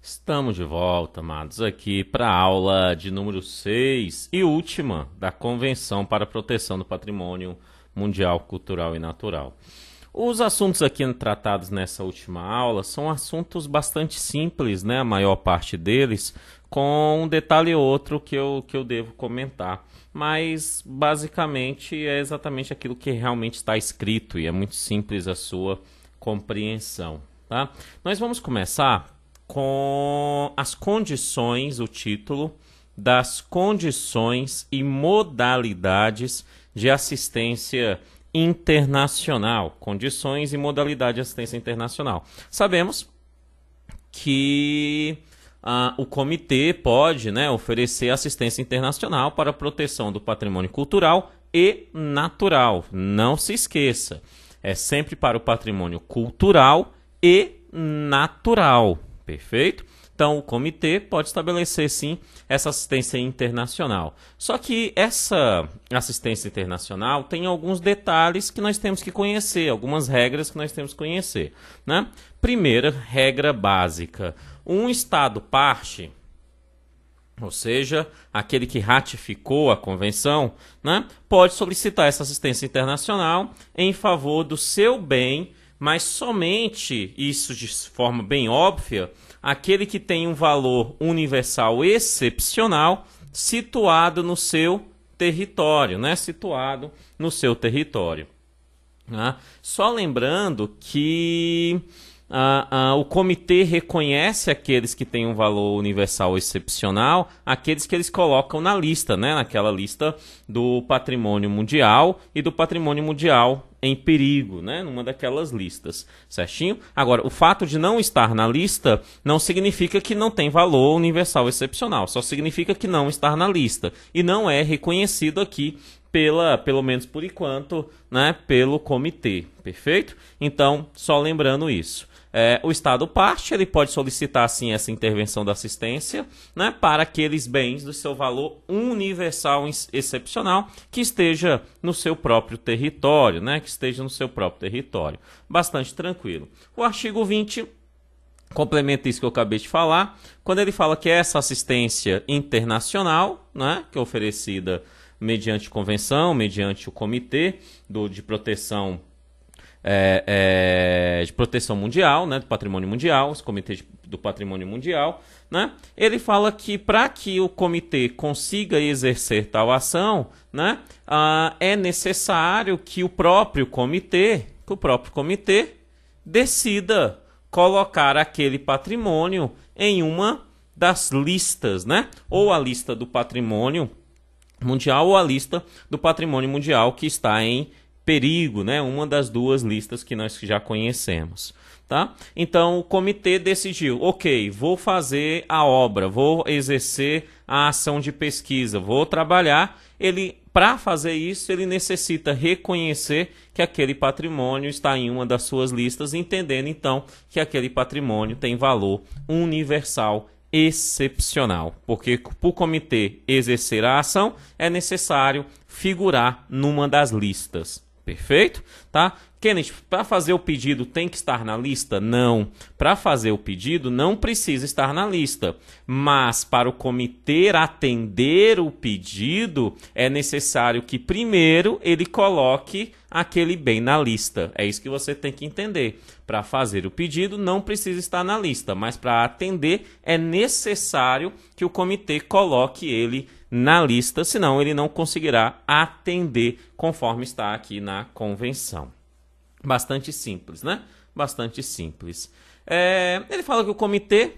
Estamos de volta, amados, aqui para a aula de número 6 e última da Convenção para a Proteção do Patrimônio Mundial, Cultural e Natural. Os assuntos aqui tratados nessa última aula são assuntos bastante simples, né? A maior parte deles, com um detalhe ou outro que eu devo comentar. Mas, basicamente, é exatamente aquilo que realmente está escrito e é muito simples a sua compreensão, tá? Nós vamos começar com as condições, o título das condições e modalidades de assistência internacional. Condições e modalidade de assistência internacional. Sabemos que o comitê pode, oferecer assistência internacional para a proteção do patrimônio cultural e natural. Não se esqueça, é sempre para o patrimônio cultural e natural. Perfeito? Então, o comitê pode estabelecer, sim, essa assistência internacional. Só que essa assistência internacional tem alguns detalhes que nós temos que conhecer, algumas regras que nós temos que conhecer, né? Primeira regra básica: um Estado parte, ou seja, aquele que ratificou a convenção, né, pode solicitar essa assistência internacional em favor do seu bem, mas somente, isso de forma bem óbvia, aquele que tem um valor universal excepcional situado no seu território, né? Situado no seu território. Só lembrando que o comitê reconhece aqueles que têm um valor universal excepcional, aqueles que eles colocam na lista, né? Naquela lista do patrimônio mundial e do patrimônio mundial em perigo, né? Numa daquelas listas, certinho? Agora, o fato de não estar na lista não significa que não tem valor universal excepcional, só significa que não está na lista e não é reconhecido aqui pelo menos por enquanto, né, pelo comitê, perfeito? Então, só lembrando isso. O Estado parte, ele pode solicitar, sim, essa intervenção da assistência, né, para aqueles bens do seu valor universal excepcional que esteja no seu próprio território, né, que esteja no seu próprio território. Bastante tranquilo. O artigo 20 complementa isso que eu acabei de falar, quando ele fala que essa assistência internacional, né, que é oferecida mediante convenção, mediante o comitê de proteção mundial, né, do patrimônio mundial, esse comitê do patrimônio mundial, né, ele fala que para que o comitê consiga exercer tal ação, né, é necessário que o próprio comitê decida colocar aquele patrimônio em uma das listas, né, ou a lista do patrimônio mundial ou a lista do patrimônio mundial que está em perigo, né? Uma das duas listas que nós já conhecemos, tá? Então o comitê decidiu, ok, vou fazer a obra, vou exercer a ação de pesquisa, vou trabalhar. Para fazer isso, ele necessita reconhecer que aquele patrimônio está em uma das suas listas, entendendo então que aquele patrimônio tem valor universal excepcional, porque para o comitê exercer a ação é necessário figurar numa das listas. Perfeito? Tá? Kenneth, para fazer o pedido tem que estar na lista? Não. Para fazer o pedido não precisa estar na lista, mas para o comitê atender o pedido é necessário que primeiro ele coloque aquele bem na lista. É isso que você tem que entender. Para fazer o pedido não precisa estar na lista, mas para atender é necessário que o comitê coloque ele na lista, senão ele não conseguirá atender conforme está aqui na convenção. Bastante simples, né? Bastante simples. Ele fala que o comitê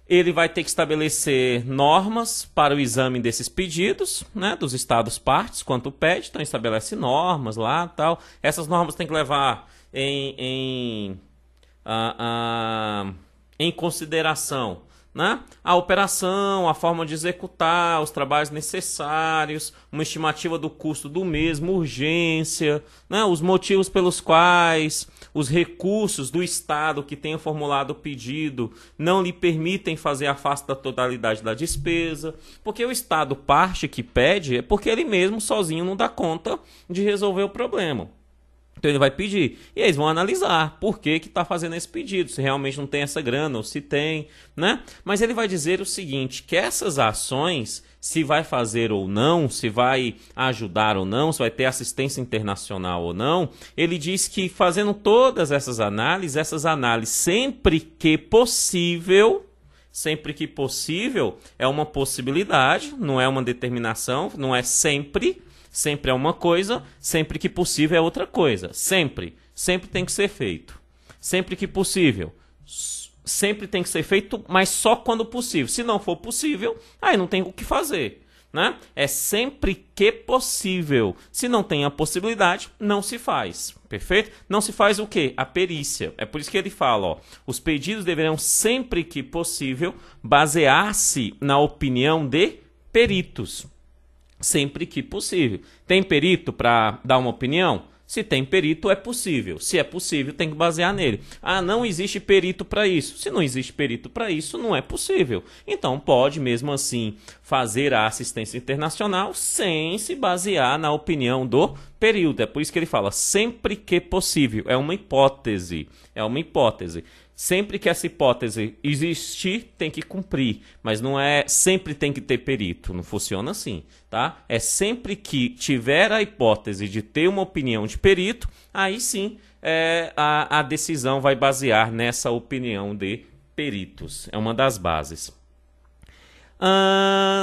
ele vai ter que estabelecer normas para o exame desses pedidos, né, dos estados partes, quanto pede, então estabelece normas lá, tal. Essas normas tem que levar em consideração, né, a operação, a forma de executar, os trabalhos necessários, uma estimativa do custo do mesmo, urgência, né, os motivos pelos quais os recursos do Estado que tenha formulado o pedido não lhe permitem fazer a face da totalidade da despesa, porque o Estado parte que pede é porque ele mesmo sozinho não dá conta de resolver o problema. Então ele vai pedir, e eles vão analisar por que está fazendo esse pedido, se realmente não tem essa grana ou se tem, né? Mas ele vai dizer o seguinte, que essas ações, se vai fazer ou não, se vai ajudar ou não, se vai ter assistência internacional ou não, ele diz que fazendo todas essas análises sempre que possível, é uma possibilidade, não é uma determinação, não é sempre... Sempre é uma coisa, sempre que possível é outra coisa. Sempre tem que ser feito. Sempre que possível. Sempre tem que ser feito, mas só quando possível. Se não for possível, aí não tem o que fazer, né? É sempre que possível. Se não tem a possibilidade, não se faz. Perfeito? Não se faz o quê? A perícia. É por isso que ele fala, ó, os pedidos deverão sempre que possível basear-se na opinião de peritos. Sempre que possível. Tem perito para dar uma opinião? Se tem perito, é possível. Se é possível, tem que basear nele. Ah, não existe perito para isso. Se não existe perito para isso, não é possível. Então, pode mesmo assim fazer a assistência internacional sem se basear na opinião do perito. É por isso que ele fala sempre que possível. É uma hipótese. É uma hipótese. Sempre que essa hipótese existir, tem que cumprir. Mas não é sempre tem que ter perito. Não funciona assim, tá? É sempre que tiver a hipótese de ter uma opinião de perito, aí sim a decisão vai basear nessa opinião de peritos. É uma das bases.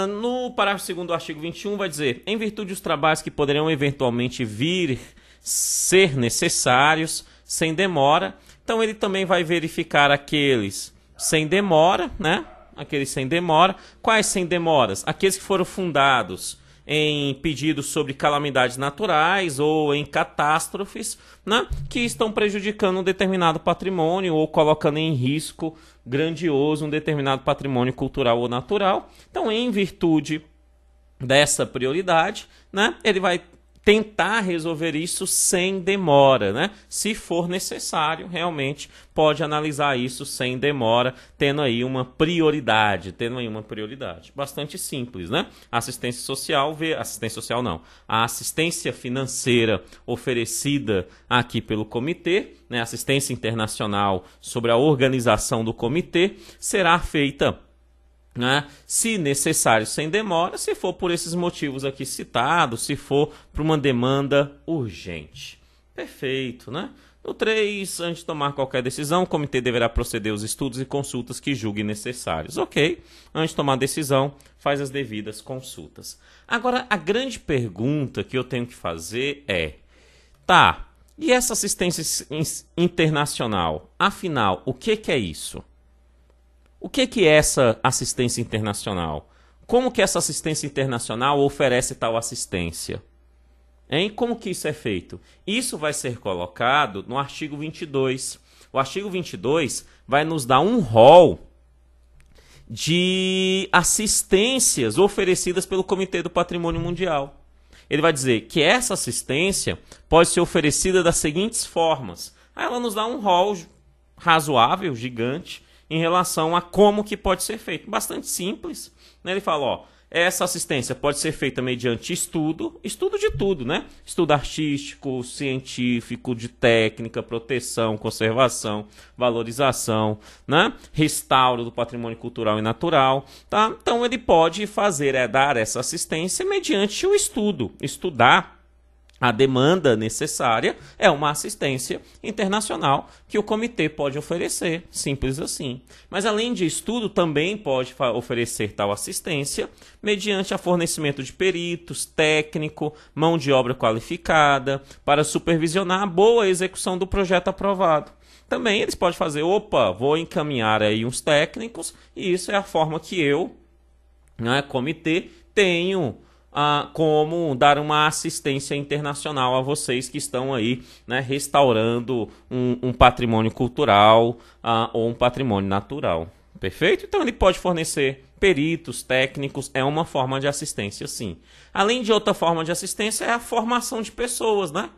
No parágrafo 2º do artigo 21 vai dizer: em virtude dos trabalhos que poderão eventualmente vir ser necessários, sem demora. Então ele também vai verificar aqueles sem demora, né? Aqueles sem demora. Quais sem demoras? Aqueles que foram fundados em pedidos sobre calamidades naturais ou em catástrofes, né? Que estão prejudicando um determinado patrimônio ou colocando em risco grandioso um determinado patrimônio cultural ou natural. Então, em virtude dessa prioridade, né? Ele vai tentar resolver isso sem demora, né? Se for necessário, realmente pode analisar isso sem demora, tendo aí uma prioridade, Bastante simples, né? A assistência social a assistência financeira oferecida aqui pelo comitê, né? Assistência internacional sobre a organização do comitê, será feita, né? Se necessário, sem demora, se for por esses motivos aqui citados, se for por uma demanda urgente. Perfeito, né? No 3, antes de tomar qualquer decisão, o comitê deverá proceder aos estudos e consultas que julgue necessários. Ok, antes de tomar decisão, faz as devidas consultas. Agora, a grande pergunta que eu tenho que fazer é: tá, e essa assistência internacional? Afinal, o que é isso? O que é essa assistência internacional? Como que essa assistência internacional oferece tal assistência? Hein? Como que isso é feito? Isso vai ser colocado no artigo 22. O artigo 22 vai nos dar um rol de assistências oferecidas pelo Comitê do Patrimônio Mundial. Ele vai dizer que essa assistência pode ser oferecida das seguintes formas. Aí ela nos dá um rol razoável, gigante, em relação a como que pode ser feito. Bastante simples, né? Ele fala, ó, essa assistência pode ser feita mediante estudo de tudo, né? Estudo artístico, científico, de técnica, proteção, conservação, valorização, né? Restauro do patrimônio cultural e natural, tá? Então ele pode dar essa assistência mediante o estudo, estudar a demanda necessária é uma assistência internacional que o comitê pode oferecer, simples assim. Mas além de estudo, também pode oferecer tal assistência mediante a fornecimento de peritos, técnico, mão de obra qualificada, para supervisionar a boa execução do projeto aprovado. Também eles podem fazer, vou encaminhar aí uns técnicos, e isso é a forma que eu, né, comitê, tenho como dar uma assistência internacional a vocês que estão aí, né, restaurando um patrimônio cultural ou um patrimônio natural. Perfeito? Então ele pode fornecer peritos, técnicos, é uma forma de assistência, sim. Além de outra forma de assistência é a formação de pessoas, né?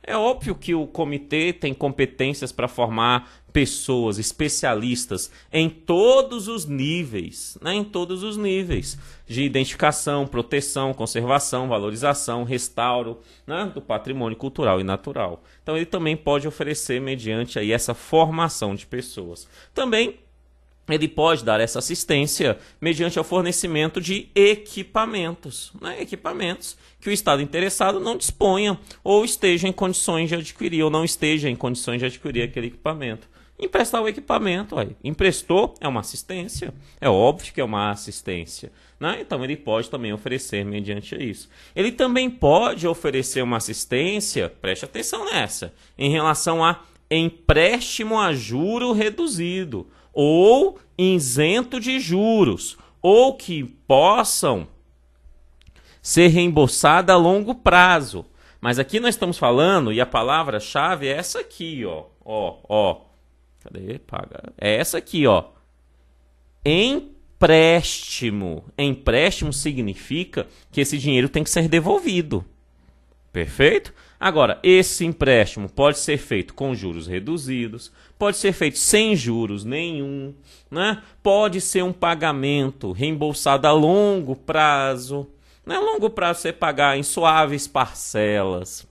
É óbvio que o comitê tem competências para formar pessoas, especialistas em todos os níveis, né? Em todos os níveis de identificação, proteção, conservação, valorização, restauro, né? Do patrimônio cultural e natural. Então ele também pode oferecer mediante aí essa formação de pessoas. Também ele pode dar essa assistência mediante o fornecimento de equipamentos, né? Equipamentos que o Estado interessado não disponha ou esteja em condições de adquirir ou não esteja em condições de adquirir aquele equipamento. Emprestar o equipamento, aí. Emprestou, é uma assistência, é óbvio que é uma assistência, né? Então ele pode também oferecer mediante isso. Ele também pode oferecer uma assistência, preste atenção nessa, em relação a empréstimo a juro reduzido, ou isento de juros, ou que possam ser reembolsadas a longo prazo. Mas aqui nós estamos falando, e a palavra-chave é essa aqui, ó. Cadê? Paga. É essa aqui, ó. Empréstimo. Empréstimo significa que esse dinheiro tem que ser devolvido. Perfeito? Agora, esse empréstimo pode ser feito com juros reduzidos, pode ser feito sem juros nenhum, né? Pode ser um pagamento reembolsado a longo prazo, né? Longo prazo você pagar em suaves parcelas,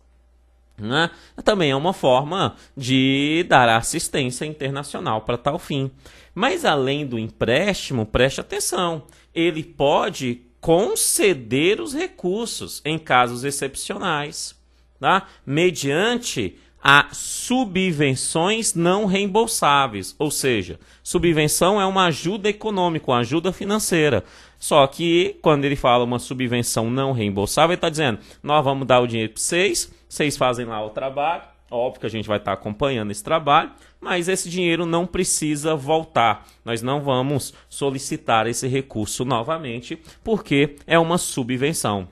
né? Também é uma forma de dar assistência internacional para tal fim. Mas além do empréstimo, preste atenção, ele pode conceder os recursos em casos excepcionais, tá? Mediante a subvenções não reembolsáveis, ou seja, subvenção é uma ajuda econômica, uma ajuda financeira. Só que quando ele fala uma subvenção não reembolsável, ele está dizendo, nós vamos dar o dinheiro para vocês fazem lá o trabalho, óbvio que a gente vai estar acompanhando esse trabalho, mas esse dinheiro não precisa voltar. Nós não vamos solicitar esse recurso novamente, porque é uma subvenção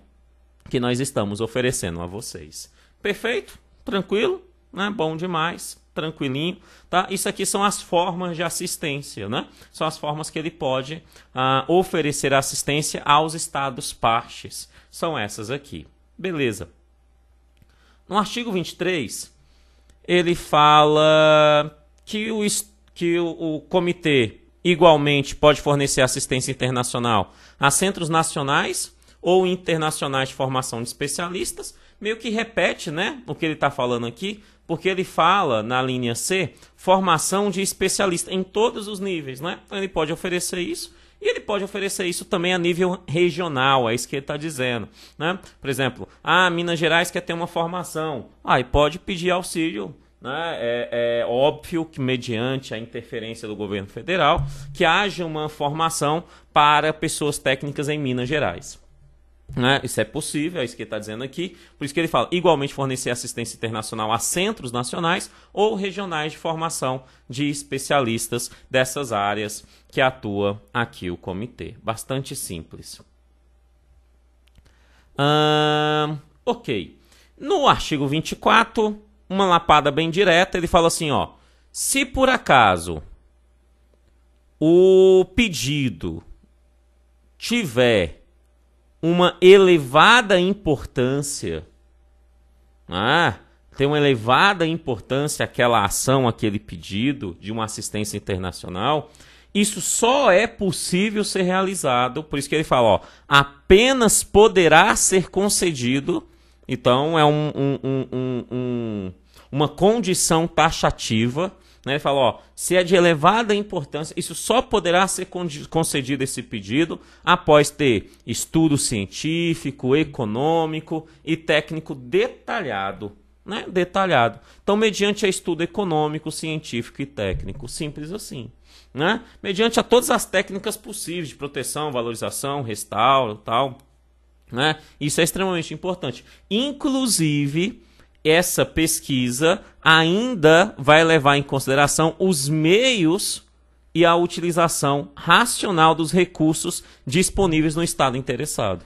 que nós estamos oferecendo a vocês. Perfeito? Tranquilo? Né? Bom demais, tranquilinho. Tá? Isso aqui são as formas de assistência, né? São as formas que ele pode oferecer assistência aos estados partes. São essas aqui. Beleza. No artigo 23, ele fala que o comitê igualmente pode fornecer assistência internacional a centros nacionais ou internacionais de formação de especialistas. Meio que repete, né, o que ele está falando aqui, porque ele fala na linha C, formação de especialista em todos os níveis, né? Então ele pode oferecer isso. E ele pode oferecer isso também a nível regional, é isso que ele está dizendo, né? Por exemplo, Minas Gerais quer ter uma formação, e pode pedir auxílio, né? É óbvio que mediante a interferência do governo federal, que haja uma formação para pessoas técnicas em Minas Gerais. Né? Isso é possível, é isso que ele está dizendo aqui. Por isso que ele fala, igualmente fornecer assistência internacional a centros nacionais ou regionais de formação de especialistas dessas áreas que atua aqui o comitê. Bastante simples. Ok. No artigo 24, uma lapada bem direta, ele fala assim, ó, se por acaso o pedido tiver uma elevada importância, tem uma elevada importância aquela ação, aquele pedido de uma assistência internacional, isso só é possível ser realizado, por isso que ele fala, ó, apenas poderá ser concedido, então é uma condição taxativa, né? Ele fala, ó, se é de elevada importância, isso só poderá ser concedido esse pedido após ter estudo científico, econômico e técnico detalhado, né? Detalhado. Então, mediante a estudo econômico, científico e técnico, simples assim, né? Mediante a todas as técnicas possíveis de proteção, valorização, restauro, tal, né? Isso é extremamente importante. Inclusive, essa pesquisa ainda vai levar em consideração os meios e a utilização racional dos recursos disponíveis no Estado interessado.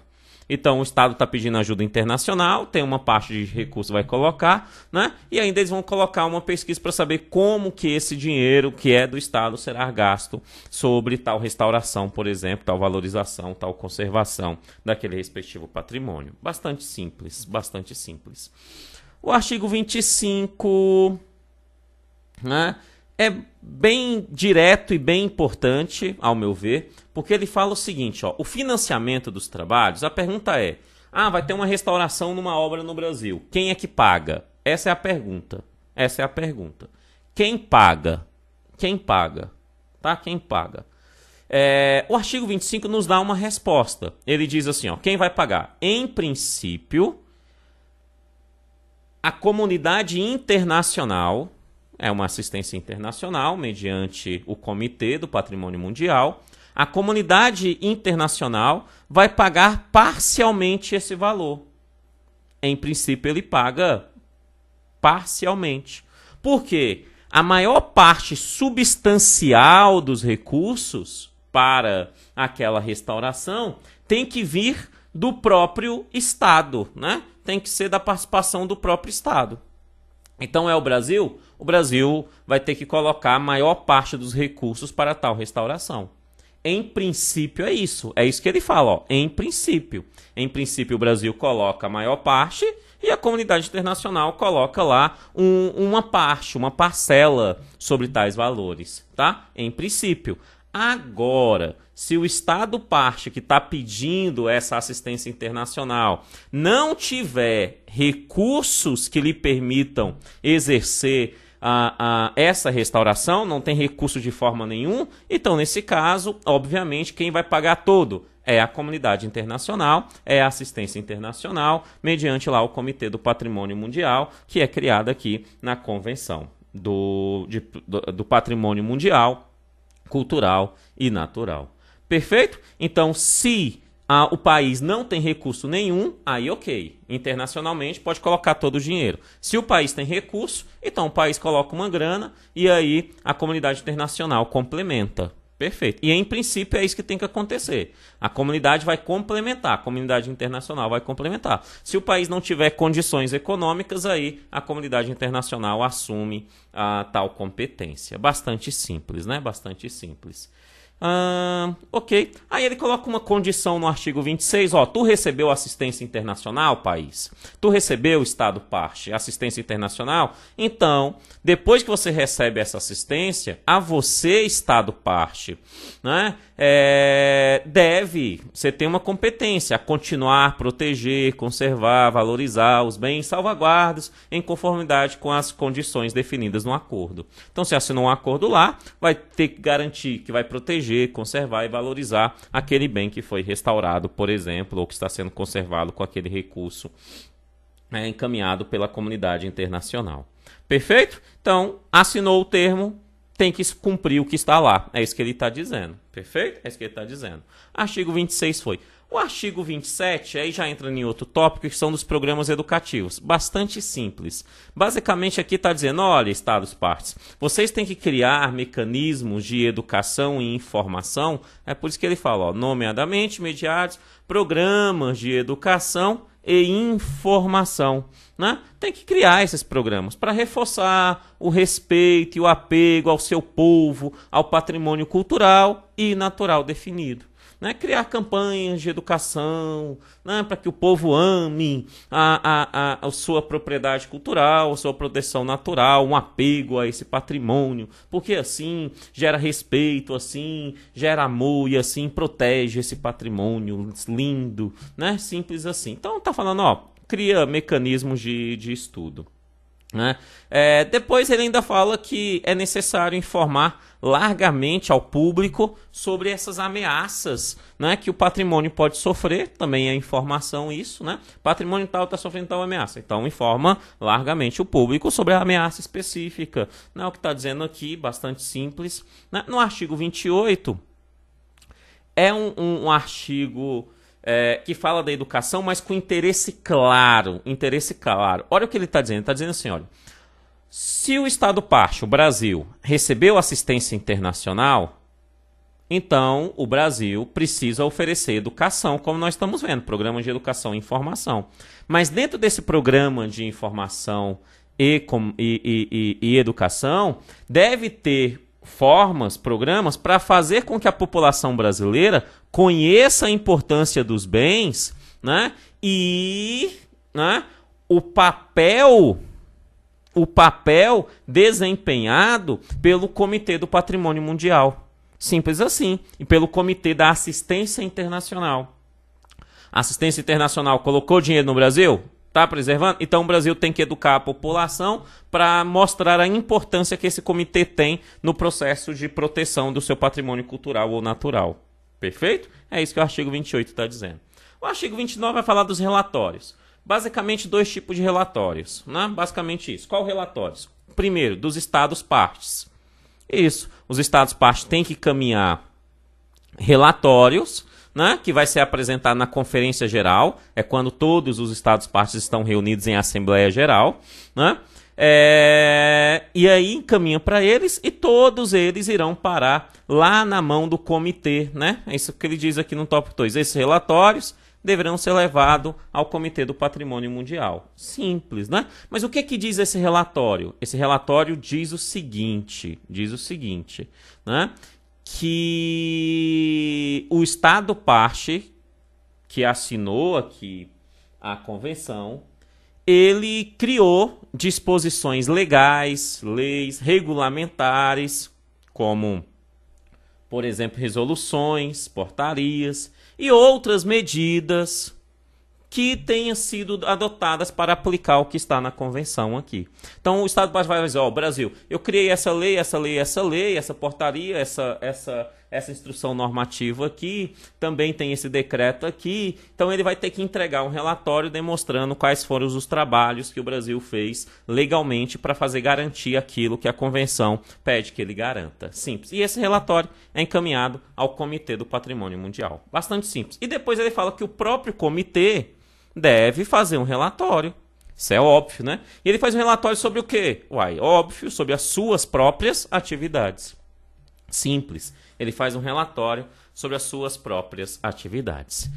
Então, o Estado está pedindo ajuda internacional, tem uma parte de recurso que vai colocar, né? E ainda eles vão colocar uma pesquisa para saber como que esse dinheiro que é do Estado será gasto sobre tal restauração, por exemplo, tal valorização, tal conservação daquele respectivo patrimônio. Bastante simples, bastante simples. O artigo 25, né, é bem direto e bem importante, ao meu ver, porque ele fala o seguinte, ó, o financiamento dos trabalhos, a pergunta é, vai ter uma restauração numa obra no Brasil, quem é que paga? Essa é a pergunta. Quem paga? Quem paga? Tá? Quem paga? O artigo 25 nos dá uma resposta. Ele diz assim, ó, quem vai pagar? Em princípio, a comunidade internacional, é uma assistência internacional, mediante o Comitê do Patrimônio Mundial, a comunidade internacional vai pagar parcialmente esse valor. Em princípio, ele paga parcialmente. Por quê? A maior parte substancial dos recursos para aquela restauração tem que vir do próprio Estado, né? Tem que ser da participação do próprio Estado. Então é o Brasil? O Brasil vai ter que colocar a maior parte dos recursos para tal restauração. Em princípio é isso que ele fala, ó, em princípio. Em princípio o Brasil coloca a maior parte e a comunidade internacional coloca lá uma parte, uma parcela sobre tais valores, tá? Em princípio. Agora, se o Estado parte que está pedindo essa assistência internacional não tiver recursos que lhe permitam exercer essa restauração, não tem recurso de forma nenhuma, então nesse caso, obviamente, quem vai pagar todo é a comunidade internacional, é a assistência internacional, mediante lá o Comitê do Patrimônio Mundial, que é criado aqui na Convenção do Patrimônio Mundial, Cultural e Natural. Perfeito? Então, se o país não tem recurso nenhum, aí ok. Internacionalmente pode colocar todo o dinheiro. Se o país tem recurso, então o país coloca uma grana e aí a comunidade internacional complementa. Perfeito. E em princípio é isso que tem que acontecer. A comunidade vai complementar, a comunidade internacional vai complementar. Se o país não tiver condições econômicas, aí a comunidade internacional assume a tal competência. Bastante simples, né? Bastante simples. Ok. Aí ele coloca uma condição no artigo 26, ó, tu recebeu assistência internacional, país? Tu recebeu, Estado parte, assistência internacional? Então, depois que você recebe essa assistência, a você, Estado parte, né, você tem uma competência a continuar, proteger, conservar, valorizar os bens salvaguardos em conformidade com as condições definidas no acordo. Então, se assinou um acordo lá, vai ter que garantir que vai proteger, conservar e valorizar aquele bem que foi restaurado, por exemplo, ou que está sendo conservado com aquele recurso encaminhado pela comunidade internacional. Perfeito? Então, assinou o termo, tem que cumprir o que está lá. É isso que ele está dizendo. Perfeito? É isso que ele está dizendo. Artigo 26 foi. O artigo 27, aí já entra em outro tópico, que são dos programas educativos. Bastante simples. Basicamente aqui está dizendo, olha, Estados partes, vocês têm que criar mecanismos de educação e informação. É por isso que ele fala, ó, nomeadamente, mediados, programas de educação e informação, né? Tem que criar esses programas para reforçar o respeito e o apego ao seu povo, ao patrimônio cultural e natural definido. Né? Criar campanhas de educação, né? Para que o povo ame a sua propriedade cultural, a sua proteção natural, um apego a esse patrimônio, porque assim gera respeito, assim gera amor e assim protege esse patrimônio lindo, né? Simples assim. Então tá falando, ó, cria mecanismos de estudo. Né? Depois ele ainda fala que é necessário informar largamente ao público sobre essas ameaças, né, que o patrimônio pode sofrer, também é informação isso, né? Patrimônio tal está sofrendo tal ameaça, então informa largamente o público sobre a ameaça específica, né? O que está dizendo aqui, bastante simples, né? No artigo 28 é um artigo que fala da educação, mas com interesse claro. Olha o que ele está dizendo. Ele está dizendo assim, olha, se o Estado parte, o Brasil, recebeu assistência internacional, então o Brasil precisa oferecer educação, como nós estamos vendo, programas de educação e informação. Mas dentro desse programa de informação e educação, deve ter programas para fazer com que a população brasileira conheça a importância dos bens, né, e, né, o papel desempenhado pelo Comitê do Patrimônio Mundial. Simples assim. E pelo Comitê da Assistência Internacional. A assistência internacional colocou dinheiro no Brasil? Está preservando? Então o Brasil tem que educar a população para mostrar a importância que esse comitê tem no processo de proteção do seu patrimônio cultural ou natural. Perfeito? É isso que o artigo 28 está dizendo. O artigo 29 vai falar dos relatórios. Basicamente, dois tipos de relatórios. Né? Basicamente isso. Qual relatórios? Primeiro, dos estados partes. Isso. Os estados partes têm que caminhar relatórios, né, que vai ser apresentado na Conferência Geral, é quando todos os estados partes estão reunidos em Assembleia Geral, né, e aí encaminha para eles e todos eles irão parar lá na mão do comitê, né, é isso que ele diz aqui no tópico 2, esses relatórios deverão ser levados ao Comitê do Patrimônio Mundial. Simples, né? Mas o que diz esse relatório? Esse relatório diz o seguinte, né? Que o Estado parte que assinou aqui a convenção, ele criou disposições legais, leis regulamentares, como, por exemplo, resoluções, portarias e outras medidas que tenham sido adotadas para aplicar o que está na convenção aqui. Então o Estado vai dizer, ó, Brasil, eu criei essa lei, essa portaria, essa instrução normativa aqui, também tem esse decreto aqui, então ele vai ter que entregar um relatório demonstrando quais foram os trabalhos que o Brasil fez legalmente para fazer garantir aquilo que a convenção pede que ele garanta. Simples. E esse relatório é encaminhado ao Comitê do Patrimônio Mundial. Bastante simples. E depois ele fala que o próprio comitê deve fazer um relatório. Isso é óbvio, né? E ele faz um relatório sobre o quê? Óbvio, sobre as suas próprias atividades. Simples. Ele faz um relatório sobre as suas próprias atividades.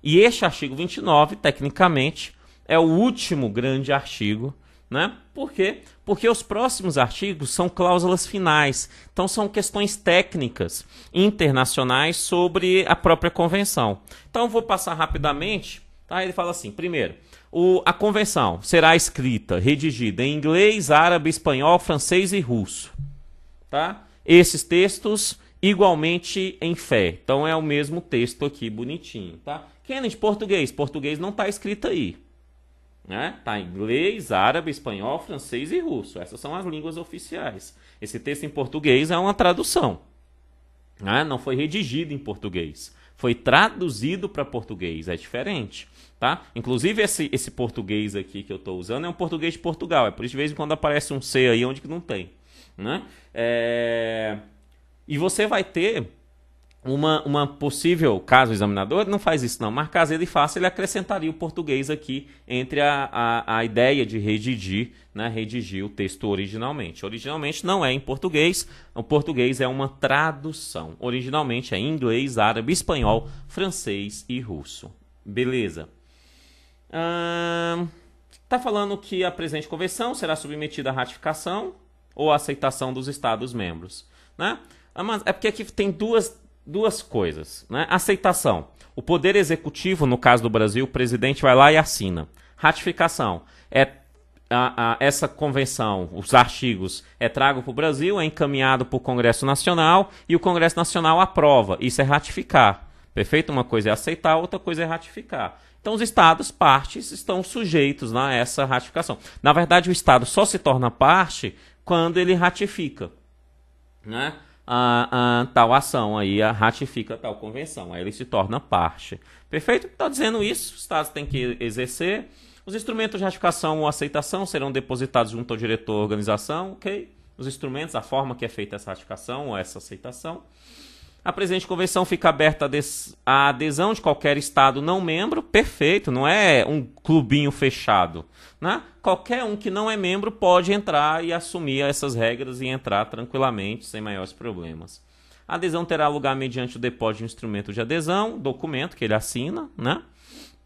E este artigo 29, tecnicamente, é o último grande artigo, né? Por quê? Porque os próximos artigos são cláusulas finais. Então são questões técnicas internacionais sobre a própria convenção. Então eu vou passar rapidamente. Tá? Ele fala assim, primeiro, a convenção será escrita, redigida em inglês, árabe, espanhol, francês e russo. Tá? Esses textos igualmente em fé. Então é o mesmo texto aqui, bonitinho. Tá? Kennedy, português. Português não está escrito aí. Né? Tá em inglês, árabe, espanhol, francês e russo. Essas são as línguas oficiais. Esse texto em português é uma tradução. Né? Não foi redigido em português. Foi traduzido para português. É diferente. Tá? Inclusive esse português aqui que eu estou usando é um português de Portugal. É por isso que de vez em quando aparece um C aí onde que não tem. Né? E você vai ter uma possível, caso o examinador não faz isso não, mas caso ele faça, ele acrescentaria o português aqui entre a ideia de redigir, né, redigir o texto originalmente. Originalmente não é em português, o português é uma tradução. Originalmente é em inglês, árabe, espanhol, francês e russo. Beleza. Tá falando que a presente convenção será submetida à ratificação ou à aceitação dos Estados-membros. Né? Mas é porque aqui tem duas coisas. Né? Aceitação. O Poder Executivo, no caso do Brasil, o presidente vai lá e assina. Ratificação. Essa convenção, os artigos, é trago para o Brasil, é encaminhado para o Congresso Nacional e o Congresso Nacional aprova. Isso é ratificar. Perfeito? Uma coisa é aceitar, outra coisa é ratificar. Então os Estados partes estão sujeitos, né, a essa ratificação. Na verdade, o Estado só se torna parte quando ele ratifica, né, tal ação, aí ratifica tal convenção, aí ele se torna parte. Perfeito? Está dizendo isso, os Estados têm que exercer. Os instrumentos de ratificação ou aceitação serão depositados junto ao diretor da organização, ok? Os instrumentos, a forma que é feita essa ratificação ou essa aceitação. A presente convenção fica aberta à adesão de qualquer Estado não membro, perfeito, não é um clubinho fechado. Né? Qualquer um que não é membro pode entrar e assumir essas regras e entrar tranquilamente, sem maiores problemas. A adesão terá lugar mediante o depósito de instrumento de adesão, documento que ele assina, né?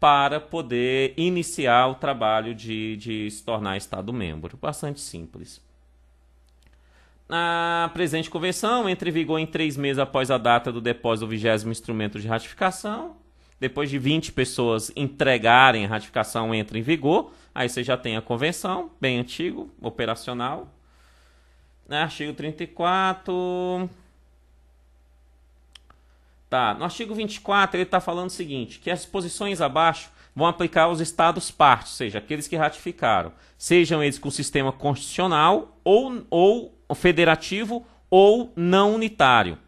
Para poder iniciar o trabalho de se tornar Estado membro. Bastante simples. A presente convenção entra em vigor em 3 meses após a data do depósito do 20º instrumento de ratificação. Depois de 20 pessoas entregarem a ratificação, entra em vigor. Aí você já tem a convenção, bem antigo, operacional. Artigo 34. Tá, no artigo 24 ele está falando o seguinte, que as disposições abaixo vão aplicar aos estados partes, ou seja, aqueles que ratificaram, sejam eles com sistema constitucional ou federativo ou não unitário.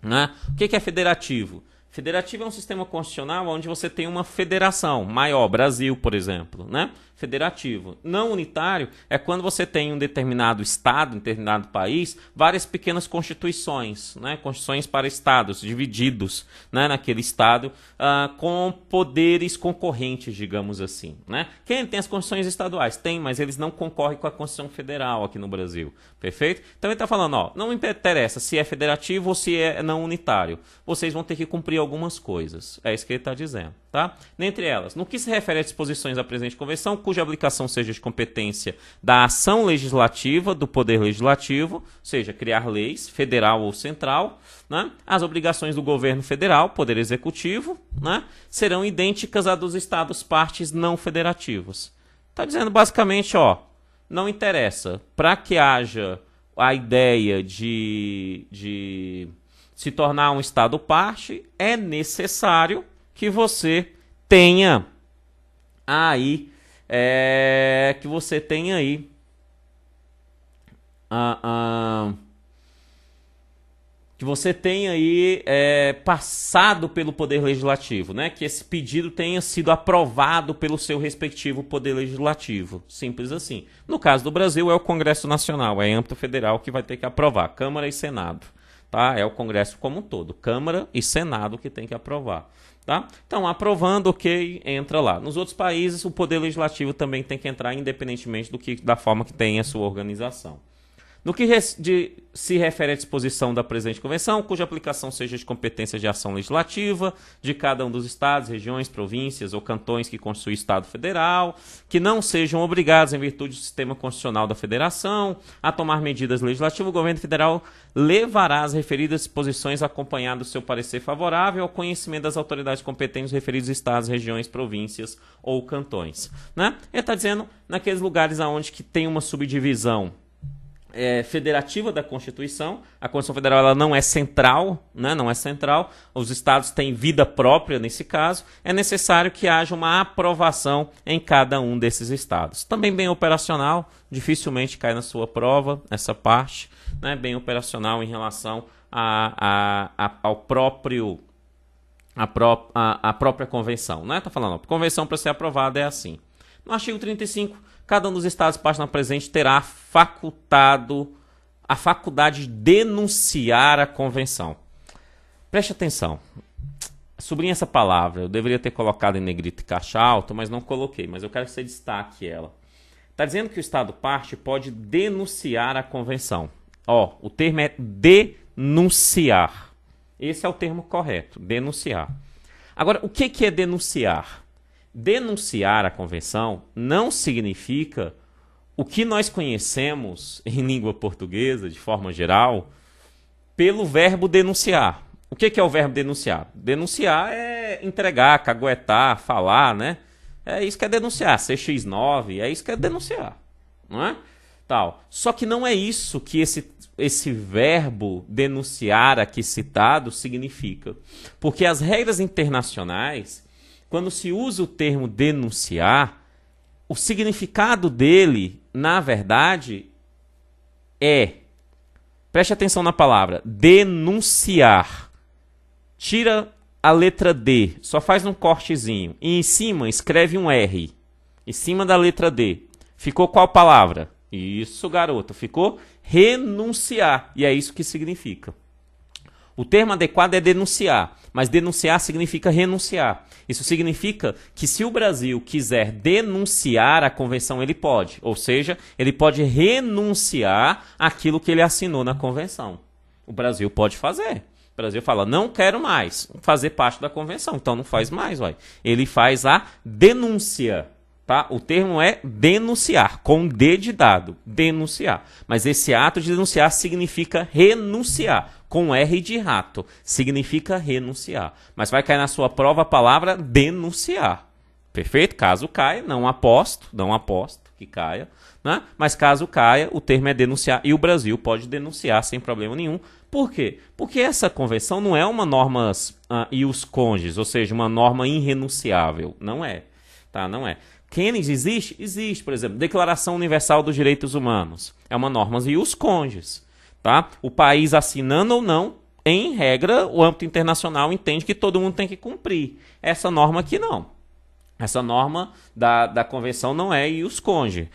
Né? O que é federativo? Federativo é um sistema constitucional onde você tem uma federação maior, Brasil, por exemplo, né? Federativo. Não unitário é quando você tem um determinado estado, um determinado país, várias pequenas constituições, né? Constituições para estados divididos, né? Naquele estado, com poderes concorrentes, digamos assim, né? Quem tem as constituições estaduais? Tem, mas eles não concorrem com a Constituição Federal aqui no Brasil, perfeito? Então ele está falando, ó, não interessa se é federativo ou se é não unitário, vocês vão ter que cumprir algumas coisas, é isso que ele está dizendo, tá? Dentre elas, no que se refere às disposições da presente convenção, cuja aplicação seja de competência da ação legislativa, do poder legislativo, seja criar leis, federal ou central, né? As obrigações do governo federal, poder executivo, né? Serão idênticas à dos estados partes não federativos. Está dizendo basicamente, ó, não interessa, para que haja a ideia de se tornar um estado parte, é necessário que você tenha aí passado pelo Poder Legislativo, né? Que esse pedido tenha sido aprovado pelo seu respectivo Poder Legislativo. Simples assim. No caso do Brasil, é o Congresso Nacional, é âmbito federal que vai ter que aprovar, Câmara e Senado. Tá? É o Congresso como um todo, Câmara e Senado que tem que aprovar. Tá? Então, aprovando, ok, entra lá. Nos outros países, o Poder Legislativo também tem que entrar, independentemente da forma que tem a sua organização. No que se refere à disposição da presente convenção, cuja aplicação seja de competência de ação legislativa de cada um dos estados, regiões, províncias ou cantões que constituem Estado Federal, que não sejam obrigados, em virtude do sistema constitucional da Federação, a tomar medidas legislativas, o governo federal levará as referidas disposições acompanhado do seu parecer favorável ao conhecimento das autoridades competentes dos referidos estados, regiões, províncias ou cantões. Né? Ele está dizendo naqueles lugares onde que tem uma subdivisão federativa da Constituição. A Constituição Federal ela não é central, né? Não é central. Os estados têm vida própria nesse caso. É necessário que haja uma aprovação em cada um desses estados. Também bem operacional, dificilmente cai na sua prova essa parte, né? Bem operacional em relação ao próprio a própria convenção, né? Tá falando, a convenção para ser aprovada é assim. No artigo 35, cada um dos estados parte na presente terá a faculdade de denunciar a convenção. Preste atenção. Sublinhe essa palavra. Eu deveria ter colocado em negrito e caixa alta, mas não coloquei. Mas eu quero que você destaque ela. Está dizendo que o estado parte pode denunciar a convenção. Ó, o termo é denunciar. Esse é o termo correto, denunciar. Agora, o que é denunciar? Denunciar a convenção não significa o que nós conhecemos em língua portuguesa, de forma geral, pelo verbo denunciar. O que é o verbo denunciar? Denunciar é entregar, caguetar, falar, né? É isso que é denunciar. CX9, é isso que é denunciar. Não é? Tal. Só que não é isso que esse verbo denunciar aqui citado significa. Porque as regras internacionais, quando se usa o termo denunciar, o significado dele, na verdade, preste atenção na palavra, denunciar. Tira a letra D, só faz um cortezinho. E em cima escreve um R. Em cima da letra D. Ficou qual palavra? Isso, garoto. Ficou renunciar. E é isso que significa. O termo adequado é denunciar, mas denunciar significa renunciar. Isso significa que se o Brasil quiser denunciar a convenção, ele pode. Ou seja, ele pode renunciar àquilo que ele assinou na convenção. O Brasil pode fazer. O Brasil fala, não quero mais fazer parte da convenção, então não faz mais. Ele faz a denúncia. Tá? O termo é denunciar, com D de dado, denunciar. Mas esse ato de denunciar significa renunciar, com R de rato, significa renunciar. Mas vai cair na sua prova a palavra denunciar. Perfeito? Caso caia, não aposto que caia, né? Mas caso caia, o termo é denunciar e o Brasil pode denunciar sem problema nenhum. Por quê? Porque essa convenção não é uma norma ius conges, ou seja, uma norma irrenunciável. Não é. Tá? Não é. Keynes existe? Existe, por exemplo, Declaração Universal dos Direitos Humanos. É uma norma ius conges. Tá? O país assinando ou não, em regra, o âmbito internacional entende que todo mundo tem que cumprir. Essa norma aqui não. Essa norma da convenção não é ius conge.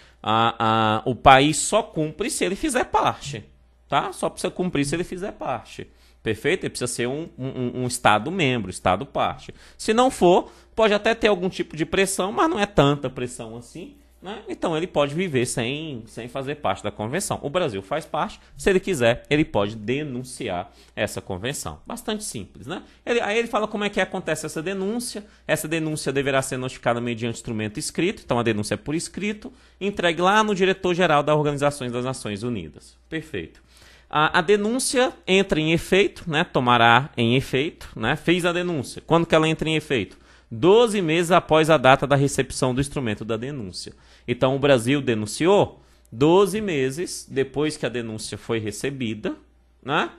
O país só cumpre se ele fizer parte. Tá? Só precisa cumprir se ele fizer parte. Perfeito? Ele precisa ser um Estado membro, Estado parte. Se não for, pode até ter algum tipo de pressão, mas não é tanta pressão assim. Né? Então ele pode viver sem fazer parte da convenção. O Brasil faz parte, se ele quiser, ele pode denunciar essa convenção. Bastante simples, né? Aí ele fala como é que acontece essa denúncia. Essa denúncia deverá ser notificada mediante instrumento escrito, então a denúncia é por escrito, entregue lá no diretor-geral da Organização das Nações Unidas. Perfeito. A denúncia entra em efeito, né? Tomará em efeito, né? Fez a denúncia. Quando que ela entra em efeito? 12 meses após a data da recepção do instrumento da denúncia. Então, o Brasil denunciou 12 meses depois que a denúncia foi recebida, né?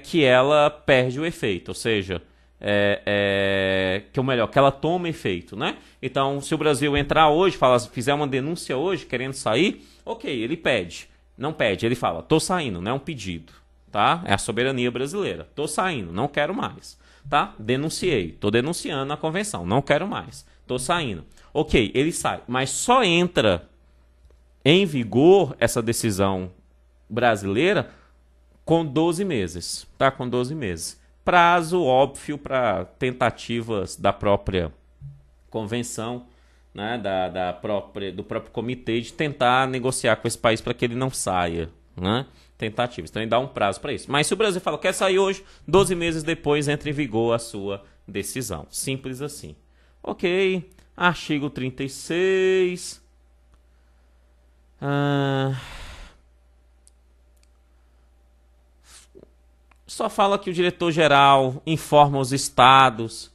Que ela perde o efeito, ou seja, que ela toma efeito, né? Então, se o Brasil entrar hoje, fizer uma denúncia hoje, querendo sair, ok, ele pede. Não pede, ele fala, tô saindo, não é um pedido, tá? É a soberania brasileira. Tô saindo, não quero mais. Tá? Denunciei, tô denunciando a convenção, não quero mais, tô saindo. Ok, ele sai, mas só entra em vigor essa decisão brasileira com 12 meses, tá? Com 12 meses. Prazo óbvio para tentativas da própria convenção, né? Do próprio comitê de tentar negociar com esse país para que ele não saia, né? Tentativas. Então ele dá um prazo para isso. Mas se o Brasil fala, quer sair hoje, 12 meses depois entra em vigor a sua decisão. Simples assim. Ok. Artigo 36. Só fala que o diretor-geral informa os estados,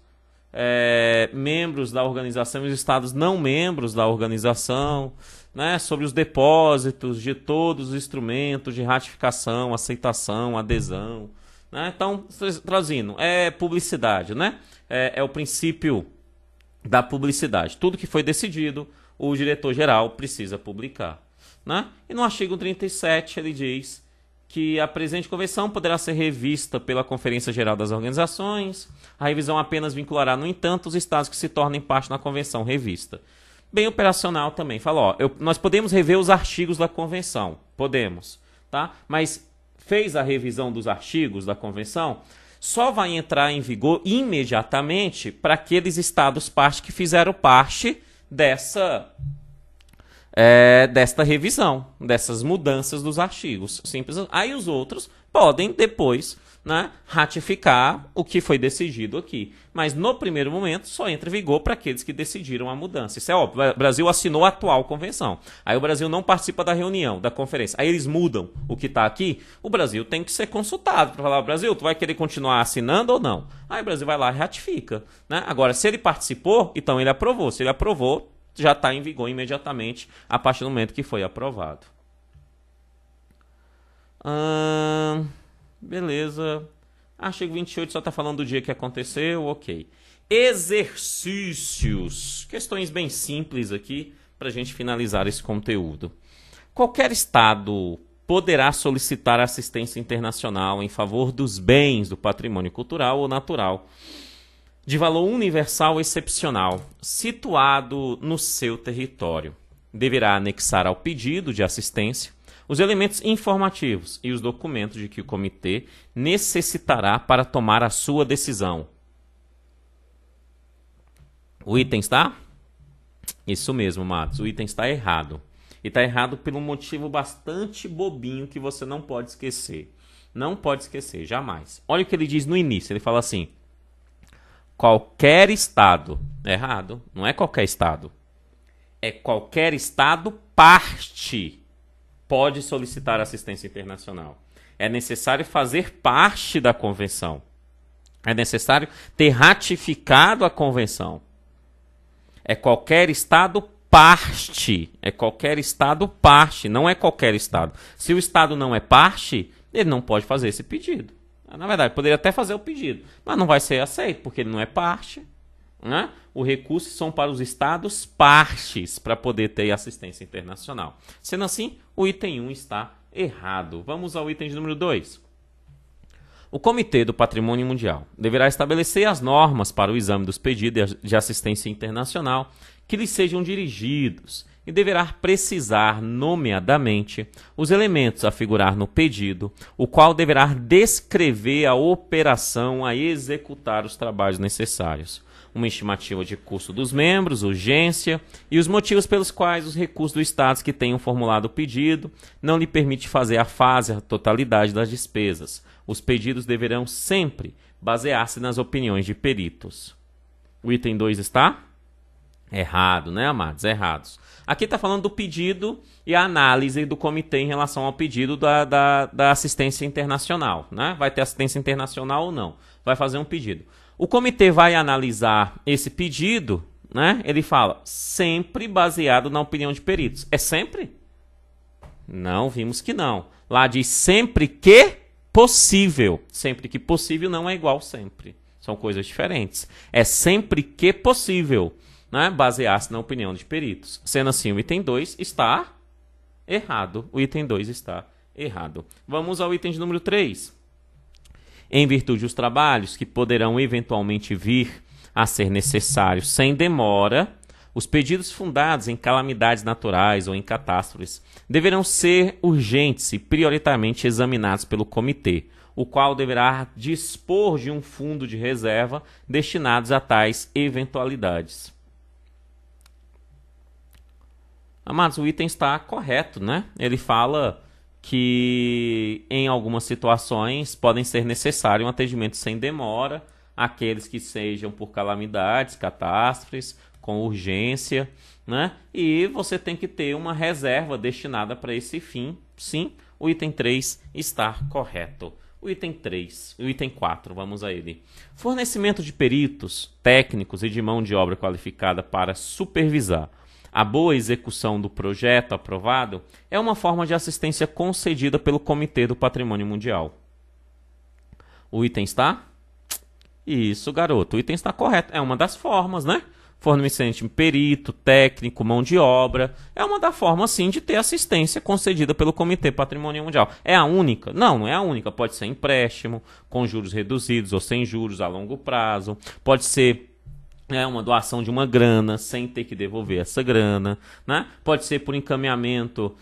membros da organização e os estados não membros da organização, né, sobre os depósitos de todos os instrumentos de ratificação, aceitação, adesão. Né? Então, traduzindo, é publicidade, né? É o princípio da publicidade. Tudo que foi decidido, o diretor-geral precisa publicar. Né? E no artigo 37 ele diz que a presente convenção poderá ser revista pela Conferência Geral das Organizações. A revisão apenas vinculará, no entanto, os estados que se tornem parte da convenção revista. Bem operacional também. Fala, ó, nós podemos rever os artigos da convenção. Podemos, tá? Mas fez a revisão dos artigos da convenção, só vai entrar em vigor imediatamente para aqueles estados parte que fizeram parte desta revisão, dessas mudanças dos artigos. Simples. Aí os outros podem depois, né, ratificar o que foi decidido aqui. Mas no primeiro momento só entra em vigor para aqueles que decidiram a mudança. Isso é óbvio. O Brasil assinou a atual convenção. Aí o Brasil não participa da reunião, da conferência. Aí eles mudam o que está aqui. O Brasil tem que ser consultado para falar, Brasil, tu vai querer continuar assinando ou não? Aí o Brasil vai lá e ratifica. Né? Agora, se ele participou, então ele aprovou. Se ele aprovou, já está em vigor imediatamente a partir do momento que foi aprovado. Beleza. Artigo 28 só está falando do dia que aconteceu, ok. Exercícios. Questões bem simples aqui para a gente finalizar esse conteúdo. Qualquer Estado poderá solicitar assistência internacional em favor dos bens do patrimônio cultural ou natural de valor universal excepcional, situado no seu território. Deverá anexar ao pedido de assistência os elementos informativos e os documentos de que o comitê necessitará para tomar a sua decisão. O item está? Isso mesmo, Matos. O item está errado. E está errado por um motivo bastante bobinho que você não pode esquecer. Não pode esquecer, jamais. Olha o que ele diz no início. Ele fala assim: qualquer Estado. Errado. Não é qualquer Estado. É qualquer Estado parte pode solicitar assistência internacional. É necessário fazer parte da convenção. É necessário ter ratificado a convenção. É qualquer Estado parte. É qualquer Estado parte, não é qualquer Estado. Se o Estado não é parte, ele não pode fazer esse pedido. Na verdade, poderia até fazer o pedido, mas não vai ser aceito, porque ele não é parte. Né? O recurso são para os Estados partes para poder ter assistência internacional. Sendo assim, o item 1 está errado. Vamos ao item de número 2. O Comitê do Patrimônio Mundial deverá estabelecer as normas para o exame dos pedidos de assistência internacional que lhes sejam dirigidos e deverá precisar, nomeadamente, os elementos a figurar no pedido, o qual deverá descrever a operação a executar os trabalhos necessários, uma estimativa de custo dos membros, urgência e os motivos pelos quais os recursos dos estados que tenham formulado o pedido não lhe permite fazer a totalidade das despesas. Os pedidos deverão sempre basear-se nas opiniões de peritos. O item 2 está errado, né, amados? Errados. Aqui está falando do pedido e a análise do comitê em relação ao pedido da assistência internacional. Né? Vai ter assistência internacional ou não? Vai fazer um pedido. O comitê vai analisar esse pedido, né? Ele fala, sempre baseado na opinião de peritos. É sempre? Não, vimos que não. Lá diz sempre que possível. Sempre que possível não é igual sempre. São coisas diferentes. É sempre que possível, né? Basear-se na opinião de peritos. Sendo assim, o item 2 está errado. O item 2 está errado. Vamos ao item de número 3. Em virtude dos trabalhos que poderão eventualmente vir a ser necessários sem demora, os pedidos fundados em calamidades naturais ou em catástrofes deverão ser urgentes e prioritariamente examinados pelo comitê, o qual deverá dispor de um fundo de reserva destinados a tais eventualidades. Amados, o item está correto, né? Ele fala que em algumas situações podem ser necessário um atendimento sem demora, aqueles que sejam por calamidades, catástrofes, com urgência, né? E você tem que ter uma reserva destinada para esse fim. Sim, o item 3 está correto. O item 3, o item 4, vamos a ele. Fornecimento de peritos, técnicos e de mão de obra qualificada para supervisar a boa execução do projeto aprovado é uma forma de assistência concedida pelo Comitê do Patrimônio Mundial. O item está? Isso, garoto. O item está correto. É uma das formas, né? Fornecimento de perito, técnico, mão de obra. É uma das formas, sim, de ter assistência concedida pelo Comitê Patrimônio Mundial. É a única? Não, não é a única. Pode ser empréstimo, com juros reduzidos ou sem juros a longo prazo. Pode ser uma doação de uma grana, sem ter que devolver essa grana, né? Pode ser por encaminhamento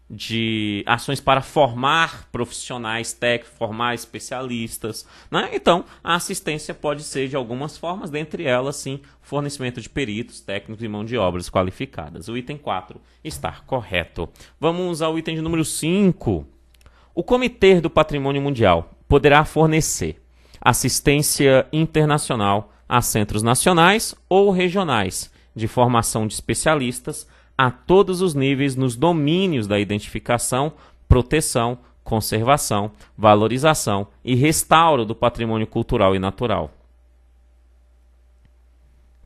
de ações para formar profissionais técnicos, formar especialistas, né? Então, a assistência pode ser de algumas formas, dentre elas, sim, fornecimento de peritos, técnicos e mão de obras qualificadas. O item 4 está correto. Vamos ao item de número 5. O Comitê do Patrimônio Mundial poderá fornecer assistência internacional a centros nacionais ou regionais de formação de especialistas a todos os níveis nos domínios da identificação, proteção, conservação, valorização e restauro do patrimônio cultural e natural.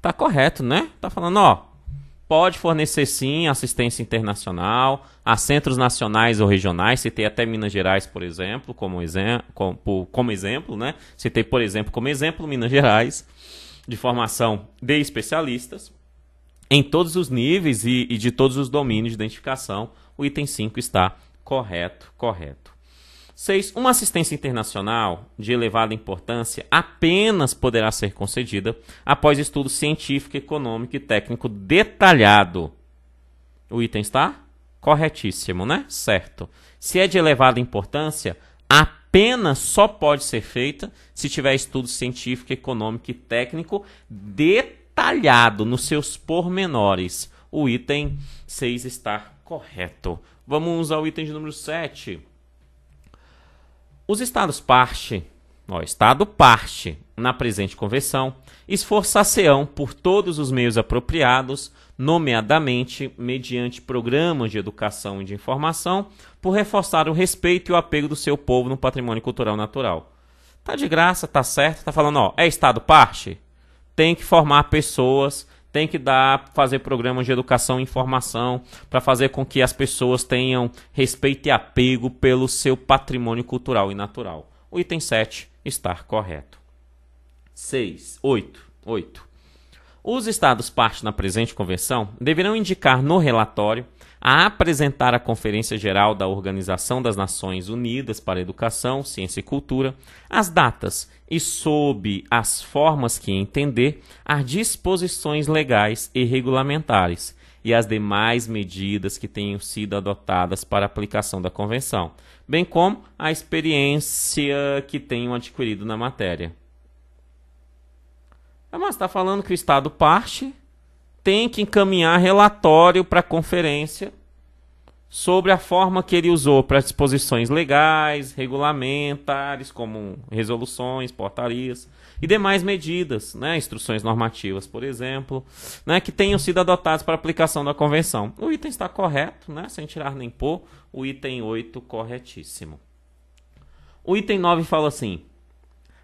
Tá correto, né? Tá falando, ó, pode fornecer sim assistência internacional a centros nacionais ou regionais. Citei até Minas Gerais, por exemplo, como exemplo, né? Citei, por exemplo, como exemplo, Minas Gerais, de formação de especialistas em todos os níveis e de todos os domínios de identificação. O item 5 está correto. 6. Uma assistência internacional de elevada importância apenas poderá ser concedida após estudo científico, econômico e técnico detalhado. O item está corretíssimo, né? Certo. Se é de elevada importância, apenas só pode ser feita se tiver estudo científico, econômico e técnico detalhado nos seus pormenores. O item 6 está correto. Vamos ao item de número 7. Os estados parte, Ó, Estado parte, na presente convenção, esforçar-se-ão por todos os meios apropriados, nomeadamente mediante programas de educação e de informação, por reforçar o respeito e o apego do seu povo no patrimônio cultural natural. Tá de graça, tá certo, tá falando, ó, é Estado parte? Tem que formar pessoas, tem que fazer programas de educação e informação para fazer com que as pessoas tenham respeito e apego pelo seu patrimônio cultural e natural. O item 7 está correto. 8. Os Estados partes na presente convenção deverão indicar no relatório a apresentar à Conferência Geral da Organização das Nações Unidas para a Educação, Ciência e Cultura as datas e, sob as formas que entender, as disposições legais e regulamentares e as demais medidas que tenham sido adotadas para a aplicação da Convenção, bem como a experiência que tenham adquirido na matéria. Mas está falando que o Estado parte tem que encaminhar relatório para a conferência sobre a forma que ele usou para disposições legais, regulamentares, como resoluções, portarias e demais medidas, né, instruções normativas, por exemplo, né, que tenham sido adotadas para a aplicação da convenção. O item está correto, né, sem tirar nem pôr. O item 8, corretíssimo. O item 9 fala assim: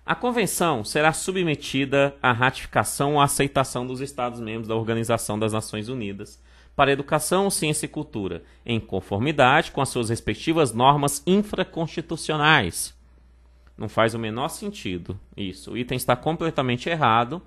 a convenção será submetida à ratificação ou aceitação dos Estados-membros da Organização das Nações Unidas para a Educação, Ciência e Cultura, em conformidade com as suas respectivas normas infraconstitucionais. Não faz o menor sentido isso. O item está completamente errado.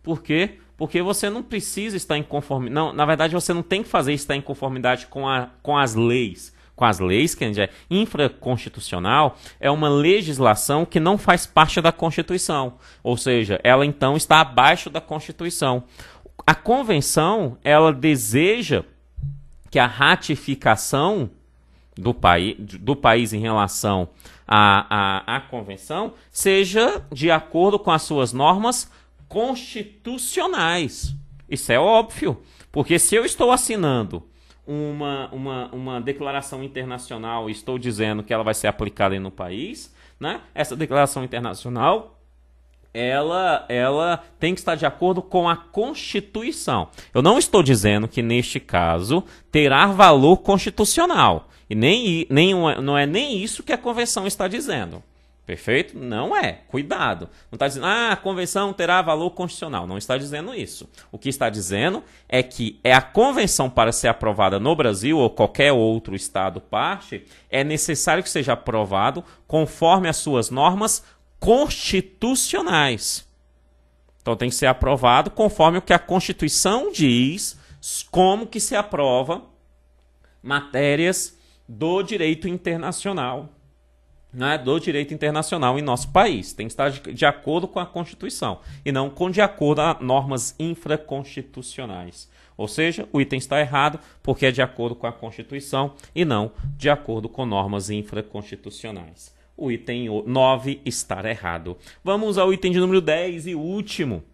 Por quê? Porque você não precisa estar em conformidade. Não, na verdade, você não tem que fazer estar em conformidade com as leis. Com as leis, que é infraconstitucional, é uma legislação que não faz parte da Constituição. Ou seja, ela então está abaixo da Constituição. A Convenção, ela deseja que a ratificação do país em relação à Convenção seja de acordo com as suas normas constitucionais. Isso é óbvio, porque se eu estou assinando uma declaração internacional e estou dizendo que ela vai ser aplicada no país, né? Essa declaração internacional ela tem que estar de acordo com a Constituição. Eu não estou dizendo que neste caso terá valor constitucional. E não é nem isso que a Convenção está dizendo. Perfeito? Não é. Cuidado. Não está dizendo, a Convenção terá valor constitucional. Não está dizendo isso. O que está dizendo é que a Convenção, para ser aprovada no Brasil ou qualquer outro Estado parte, é necessário que seja aprovado conforme as suas normas constitucionais. Então tem que ser aprovado conforme o que a Constituição diz, como que se aprova matérias do direito internacional. Né, do direito internacional em nosso país. Tem que estar de acordo com a Constituição e não de acordo a normas infraconstitucionais. Ou seja, o item está errado porque é de acordo com a Constituição e não de acordo com normas infraconstitucionais. O item 9 está errado. Vamos ao item de número 10 e último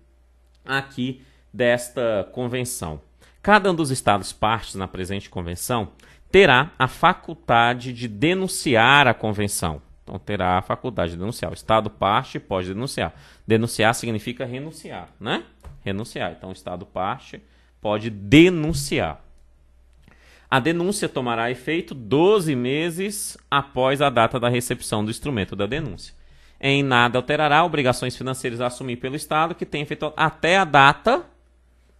aqui desta convenção. Cada um dos Estados partes na presente convenção terá a faculdade de denunciar a convenção. Então, terá a faculdade de denunciar. O Estado parte pode denunciar. Denunciar significa renunciar, né? Renunciar. Então, o Estado parte pode denunciar. A denúncia tomará efeito 12 meses após a data da recepção do instrumento da denúncia. Em nada alterará obrigações financeiras a assumir pelo Estado que tem efeito até a data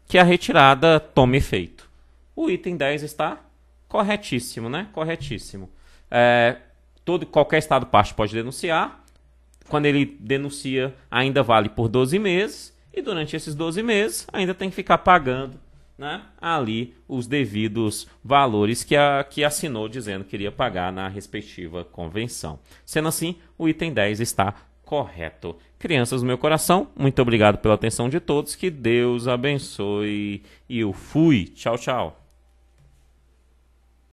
que a retirada tome efeito. O item 10 está corretíssimo, né? Corretíssimo. Qualquer Estado parte pode denunciar. Quando ele denuncia, ainda vale por 12 meses. E durante esses 12 meses, ainda tem que ficar pagando, né, ali os devidos valores que assinou dizendo que iria pagar na respectiva convenção. Sendo assim, o item 10 está correto. Crianças do meu coração, muito obrigado pela atenção de todos. Que Deus abençoe. E eu fui. Tchau, tchau.